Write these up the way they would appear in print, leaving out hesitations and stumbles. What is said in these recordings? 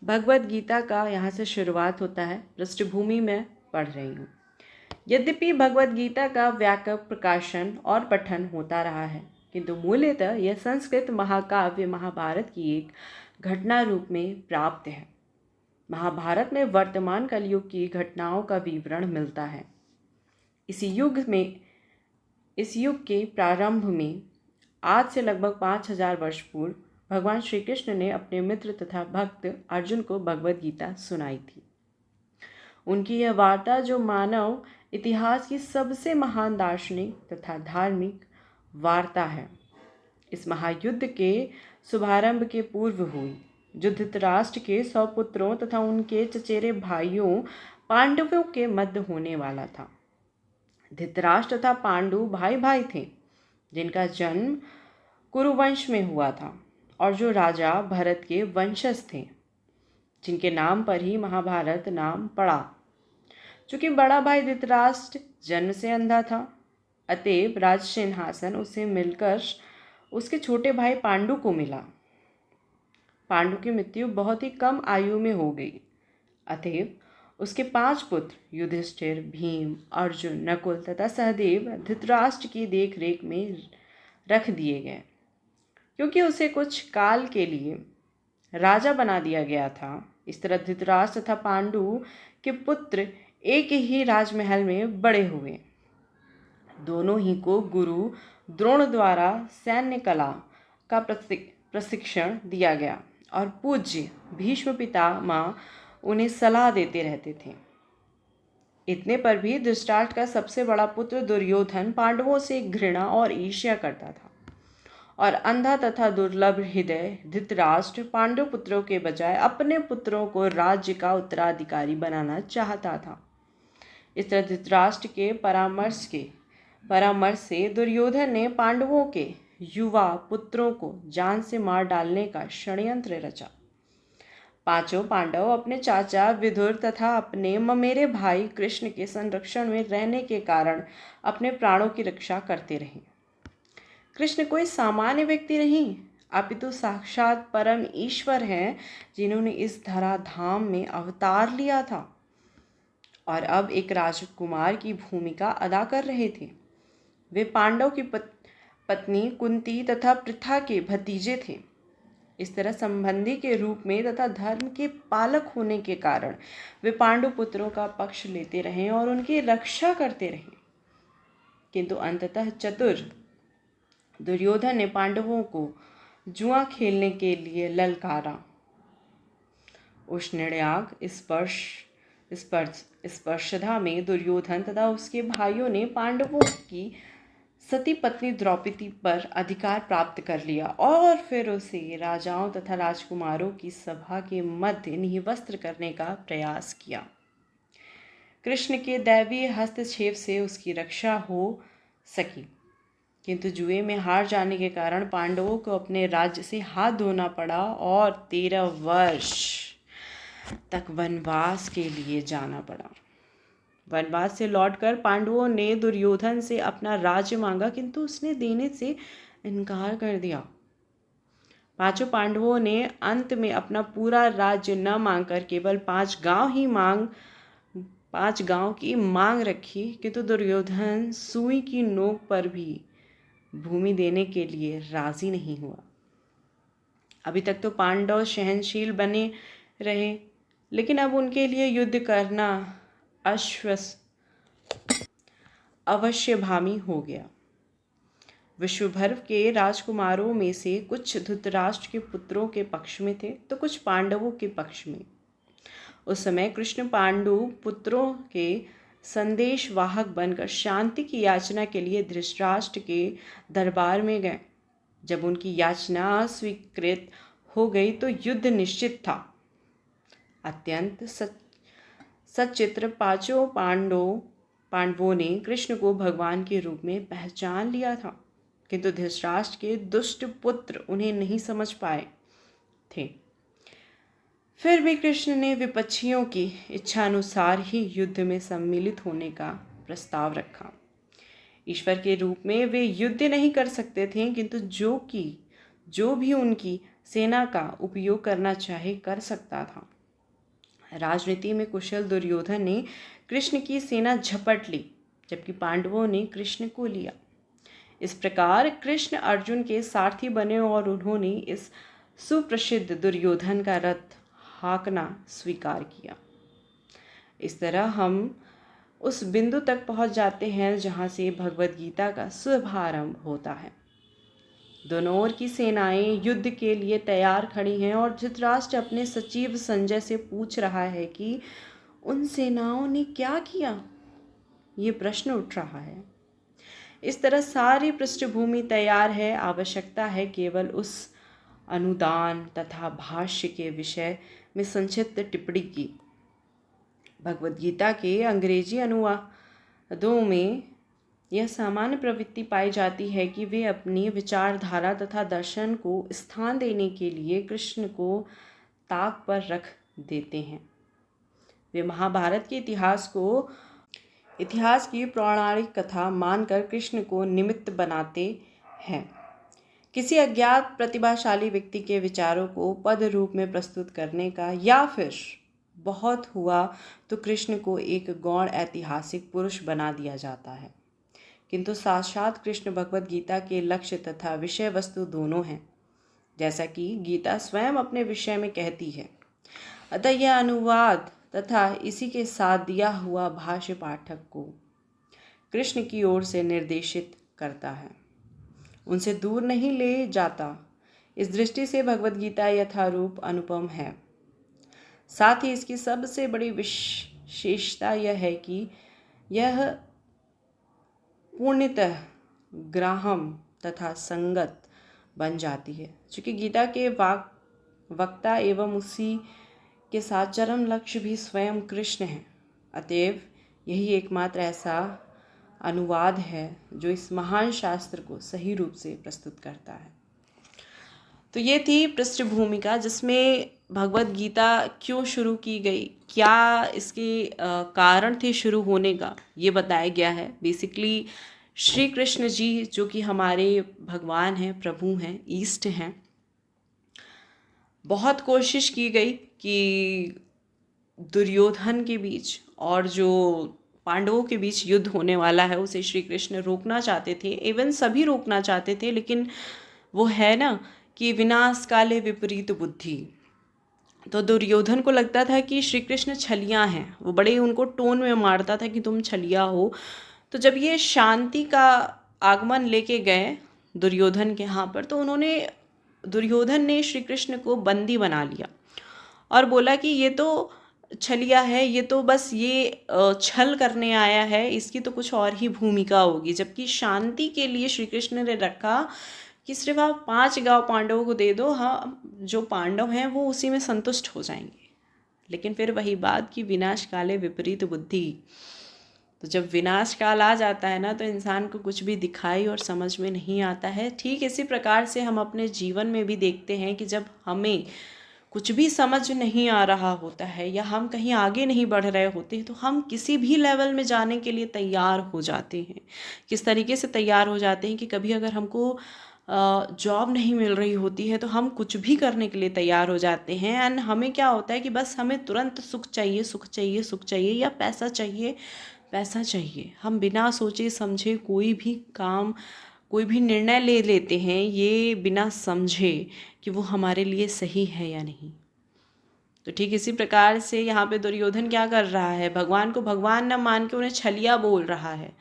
भगवत गीता का यहाँ से शुरुआत होता है। पृष्ठभूमि में पढ़ रही हूँ। यद्यपि भगवत गीता का व्यापक प्रकाशन और पठन होता रहा है, किंतु मूलतः यह संस्कृत महाकाव्य महाभारत की एक घटना रूप में प्राप्त है। महाभारत में वर्तमान कलयुग की घटनाओं का विवरण मिलता है। इस युग के प्रारंभ में, आज से लगभग 5000 वर्ष पूर्व, भगवान श्री कृष्ण ने अपने मित्र तथा भक्त अर्जुन को भगवत गीता सुनाई थी। उनकी यह वार्ता, जो मानव इतिहास की सबसे महान दार्शनिक तथा धार्मिक वार्ता है, इस महायुद्ध के शुभारंभ के पूर्व हुई, जो धृतराष्ट्र के 100 पुत्रों तथा उनके चचेरे भाइयों पांडवों के मध्य होने वाला था। धृतराष्ट्र तथा पांडु भाई भाई थे, जिनका जन्म कुरुवंश में हुआ था और जो राजा भरत के वंशज थे, जिनके नाम पर ही महाभारत नाम पड़ा। चूंकि बड़ा भाई धृतराष्ट्र जन्म से अंधा था, अतएव राज सिंहासन उसे मिलकर उसके छोटे भाई पांडु को मिला। पांडु की मृत्यु बहुत ही कम आयु में हो गई, अतएव उसके 5 पुत्र युधिष्ठिर, भीम, अर्जुन, नकुल तथा सहदेव धृतराष्ट्र की देखरेख में रख दिए गए। क्योंकि उसे कुछ काल के लिए राजा बना दिया गया था, इस तरह धृतराष्ट्र तथा पांडु के पुत्र एक ही राजमहल में बड़े हुए। दोनों ही को गुरु द्रोण द्वारा सैन्य कला का प्रशिक्षण दिया गया और पूज्य भीष्म पितामह उन्हें सलाह देते रहते थे। इतने पर भी धृतराष्ट्र का सबसे बड़ा पुत्र दुर्योधन पांडवों से घृणा और ईर्ष्या करता था और अंधा तथा दुर्लभ हृदय धृतराष्ट्र पांडु पुत्रों के बजाय अपने पुत्रों को राज्य का उत्तराधिकारी बनाना चाहता था। इस तरह धृतराष्ट्र के परामर्श से दुर्योधन ने पांडवों के युवा पुत्रों को जान से मार डालने का षड्यंत्र रचा। 5 पांडव अपने चाचा विदुर तथा अपने ममेरे भाई कृष्ण के संरक्षण में रहने के कारण अपने प्राणों की रक्षा करते रहे। कृष्ण कोई सामान्य व्यक्ति नहीं, अपितु साक्षात परम ईश्वर हैं, जिन्होंने इस धराधाम में अवतार लिया था और अब एक राजकुमार की भूमिका अदा कर रहे थे। वे पांडव की पत्नी कुंती तथा पृथा के भतीजे थे। इस तरह संबंधी के रूप में तथा धर्म के पालक होने के कारण वे पांडु पुत्रों का पक्ष लेते रहे और उनकी रक्षा करते रहे। किंतु अंततः चतुर दुर्योधन ने पांडवों को जुआ खेलने के लिए ललकारा। उष्णयाग स्पर्शधा में दुर्योधन तथा उसके भाइयों ने पांडवों की सती पत्नी द्रौपदी पर अधिकार प्राप्त कर लिया और फिर उसे राजाओं तथा राजकुमारों की सभा के मध्य निवस्त्र करने का प्रयास किया। कृष्ण के दैवीय हस्तक्षेप से उसकी रक्षा हो सकी, किंतु जुए में हार जाने के कारण पांडवों को अपने राज्य से हाथ धोना पड़ा और 13 वर्ष तक वनवास के लिए जाना पड़ा। वनवास से लौटकर पांडवों ने दुर्योधन से अपना राज्य मांगा, किंतु उसने देने से इनकार कर दिया। 5 पांडवों ने अंत में अपना पूरा राज्य न मांगकर केवल 5 गांव की मांग रखी, किंतु दुर्योधन सुई की नोक पर भी भूमि देने के लिए राजी नहीं हुआ। अभी तक तो पांडव सहनशील बने रहे, लेकिन अब उनके लिए युद्ध करना अवश्यभावी हो गया। विश्वभर के राजकुमारों में से कुछ धृतराष्ट्र के पुत्रों के पक्ष में थे तो कुछ पांडवों के पक्ष में। उस समय कृष्ण पांडु पुत्रों के संदेशवाहक बनकर शांति की याचना के लिए धृतराष्ट्र के दरबार में गए। जब उनकी याचना स्वीकृत हो गई तो युद्ध निश्चित था। अत्यंत सचित्र 5 पांडवों ने कृष्ण को भगवान के रूप में पहचान लिया था, किंतु धृतराष्ट्र के दुष्ट पुत्र उन्हें नहीं समझ पाए थे। फिर भी कृष्ण ने विपक्षियों की इच्छानुसार ही युद्ध में सम्मिलित होने का प्रस्ताव रखा। ईश्वर के रूप में वे युद्ध नहीं कर सकते थे, किंतु जो भी उनकी सेना का उपयोग करना चाहे कर सकता था। राजनीति में कुशल दुर्योधन ने कृष्ण की सेना झपट ली, जबकि पांडवों ने कृष्ण को लिया। इस प्रकार कृष्ण अर्जुन के सारथी बने और उन्होंने इस सुप्रसिद्ध दुर्योधन का रथ हाँकना स्वीकार किया। इस तरह हम उस बिंदु तक पहुंच जाते हैं जहां से भगवद गीता का शुभारंभ होता है। दोनों ओर की सेनाएं युद्ध के लिए तैयार खड़ी हैं और धृतराष्ट्र अपने सचिव संजय से पूछ रहा है कि उन सेनाओं ने क्या किया। ये प्रश्न उठ रहा है। इस तरह सारी पृष्ठभूमि तैयार है, आवश्यकता है केवल उस अनुदान तथा भाष्य के विषय में संक्षिप्त टिप्पणी की। भगवद गीता के अंग्रेजी अनुवादों में यह सामान्य प्रवृत्ति पाई जाती है कि वे अपनी विचारधारा तथा दर्शन को स्थान देने के लिए कृष्ण को ताक पर रख देते हैं। वे महाभारत के इतिहास की पौराणिक कथा मानकर कृष्ण को निमित्त बनाते हैं। किसी अज्ञात प्रतिभाशाली व्यक्ति के विचारों को पद रूप में प्रस्तुत करने का, या फिर बहुत हुआ तो कृष्ण को एक गौण ऐतिहासिक पुरुष बना दिया जाता है। किंतु साक्षात कृष्ण भगवद गीता के लक्ष्य तथा विषय वस्तु दोनों हैं, जैसा कि गीता स्वयं अपने विषय में कहती है। अतः यह अनुवाद तथा इसी के साथ दिया हुआ भाष्य पाठक को कृष्ण की ओर से निर्देशित करता है, उनसे दूर नहीं ले जाता। इस दृष्टि से भगवद गीता यथारूप अनुपम है। साथ ही इसकी सबसे बड़ी विशेषता यह है कि यह पूर्णतः ग्राह्य तथा संगत बन जाती है, चूँकि गीता के वक्ता एवं उसी के साथ चरम लक्ष्य भी स्वयं कृष्ण है। अतएव यही एकमात्र ऐसा अनुवाद है जो इस महान शास्त्र को सही रूप से प्रस्तुत करता है। तो ये थी पृष्ठभूमिका जिसमें भगवद गीता क्यों शुरू की गई, क्या इसके कारण थे शुरू होने का, ये बताया गया है। बेसिकली श्री कृष्ण जी जो कि हमारे भगवान हैं, प्रभु हैं, ईष्ट हैं, बहुत कोशिश की गई कि दुर्योधन के बीच और जो पांडवों के बीच युद्ध होने वाला है उसे श्री कृष्ण रोकना चाहते थे। इवन सभी रोकना चाहते थे, लेकिन वो है ना कि विनाश काले विपरीत बुद्धि। तो दुर्योधन को लगता था कि श्री कृष्ण छलिया हैं, वो बड़े उनको टोन में मारता था कि तुम छलिया हो। तो जब ये शांति का आगमन लेके गए दुर्योधन के यहाँ पर, तो दुर्योधन ने श्री कृष्ण को बंदी बना लिया और बोला कि ये तो छलिया है, ये तो बस ये छल करने आया है, इसकी तो कुछ और ही भूमिका होगी। जबकि शांति के लिए श्री कृष्ण ने रखा कि सिर्फ आप 5 गांव पांडवों को दे दो, हाँ जो पांडव हैं वो उसी में संतुष्ट हो जाएंगे। लेकिन फिर वही बात कि विनाश काले विपरीत बुद्धि। तो जब विनाश काल आ जाता है ना, तो इंसान को कुछ भी दिखाई और समझ में नहीं आता है। ठीक इसी प्रकार से हम अपने जीवन में भी देखते हैं कि जब हमें कुछ भी समझ नहीं आ रहा होता है या हम कहीं आगे नहीं बढ़ रहे होते हैं, तो हम किसी भी लेवल में जाने के लिए तैयार हो जाते हैं। किस तरीके से तैयार हो जाते हैं कि कभी अगर हमको जॉब नहीं मिल रही होती है तो हम कुछ भी करने के लिए तैयार हो जाते हैं। एंड हमें क्या होता है कि बस हमें तुरंत सुख चाहिए, सुख चाहिए, सुख चाहिए, या पैसा चाहिए, पैसा चाहिए। हम बिना सोचे समझे कोई भी काम, कोई भी निर्णय ले लेते हैं, ये बिना समझे कि वो हमारे लिए सही है या नहीं। तो ठीक इसी प्रकार से यहाँ पे दुर्योधन क्या कर रहा है, भगवान को भगवान न मान के उन्हें छलिया बोल रहा है।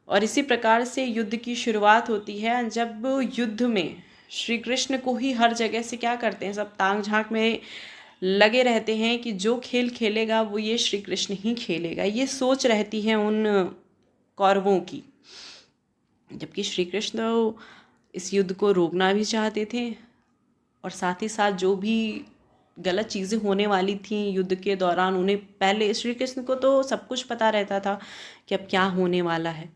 और इसी प्रकार से युद्ध की शुरुआत होती है। जब युद्ध में श्री कृष्ण को ही हर जगह से क्या करते हैं, सब ताक झांक में लगे रहते हैं कि जो खेल खेलेगा वो ये श्री कृष्ण ही खेलेगा। ये सोच रहती है उन कौरवों की। जबकि श्री कृष्ण इस युद्ध को रोकना भी चाहते थे और साथ ही साथ जो भी गलत चीज़ें होने वाली थी युद्ध के दौरान, उन्हें पहले श्री कृष्ण को तो सब कुछ पता रहता था कि अब क्या होने वाला है,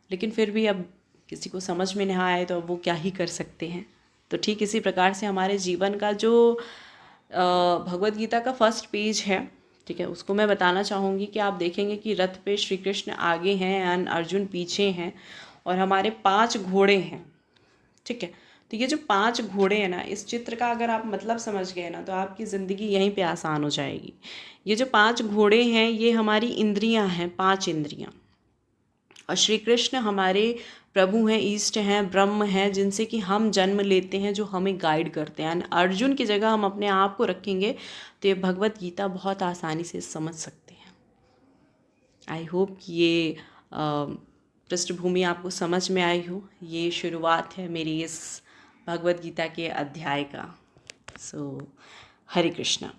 लेकिन फिर भी अब किसी को समझ में नहीं आए तो अब वो क्या ही कर सकते हैं। तो ठीक इसी प्रकार से हमारे जीवन का जो भगवद गीता का फर्स्ट पेज है, ठीक है, उसको मैं बताना चाहूँगी कि आप देखेंगे कि रथ पे श्री कृष्ण आगे हैं एंड अर्जुन पीछे हैं और हमारे 5 घोड़े हैं। ठीक है, तो ये जो 5 घोड़े हैं ना, इस चित्र का अगर आप मतलब समझ गए ना तो आपकी ज़िंदगी यहीं पे आसान हो जाएगी। ये जो 5 घोड़े हैं ये हमारी इंद्रियां हैं, 5 इंद्रियां। और श्री कृष्ण हमारे प्रभु हैं, ईष्ट हैं, ब्रह्म हैं, जिनसे कि हम जन्म लेते हैं, जो हमें गाइड करते हैं। अर्जुन की जगह हम अपने आप को रखेंगे तो ये भगवत गीता बहुत आसानी से समझ सकते हैं। आई होप कि ये पृष्ठभूमि आपको समझ में आई हो। ये शुरुआत है मेरी इस भगवत गीता के अध्याय का। सो हरे कृष्णा।